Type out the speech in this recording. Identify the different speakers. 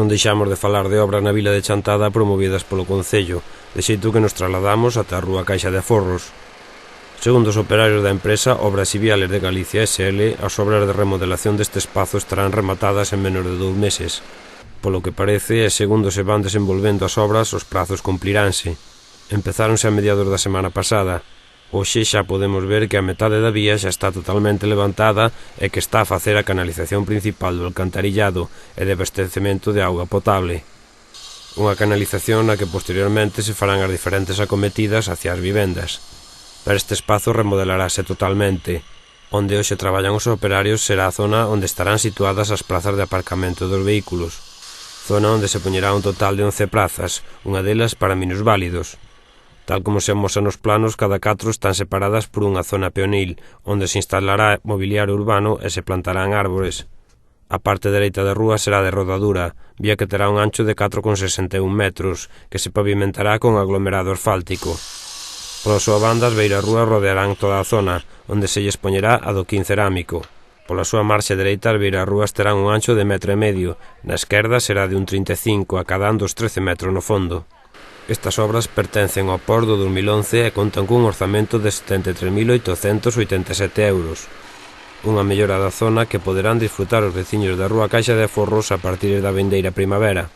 Speaker 1: Non deixamos de falar de obras na vila de Chantada promovidas polo Concello, de xeito que nos trasladamos ata a rúa Caixa de Aforros. Segundo os operarios da empresa Obras y Viales de Galicia S.L., as obras de remodelación deste espazo estarán rematadas en menos de 2 meses. Polo que parece, e segundo se van desenvolvendo as obras, os prazos cumpliránse. Empezáronse a mediados da semana pasada. Hoxe xa podemos ver que a metade da vía xa está totalmente levantada e que está a facer a canalización principal do alcantarillado e de abastecemento de auga potable. Unha canalización na que posteriormente se farán as diferentes acometidas hacia as vivendas. Pero este espazo remodelarase totalmente. Onde hoxe traballan os operarios será a zona onde estarán situadas as plazas de aparcamento dos vehículos. Zona onde se poñerá un total de 11 plazas, unha delas para minusválidos. Tal como se amosa nos planos, cada 4 están separadas por unha zona peonil, onde se instalará mobiliario urbano e se plantarán árbores. A parte dereita da rúa será de rodadura, vía que terá un ancho de 4,61 metros, que se pavimentará con aglomerado asfáltico. Pola súa banda, as beirarrúas rodearán toda a zona, onde se lles poñerá adoquín cerámico. Pola súa marxe dereita, as beirarrúas terán un ancho de 1,5 metros, na esquerda será de un 35, acadando os 13 metros no fondo. Estas obras pertencen ao POR do 2011 e contan cun orzamento de 73.887 euros. Unha mellora da zona que poderán disfrutar os veciños da rúa Caixa de Aforros a partir da vindeira primavera.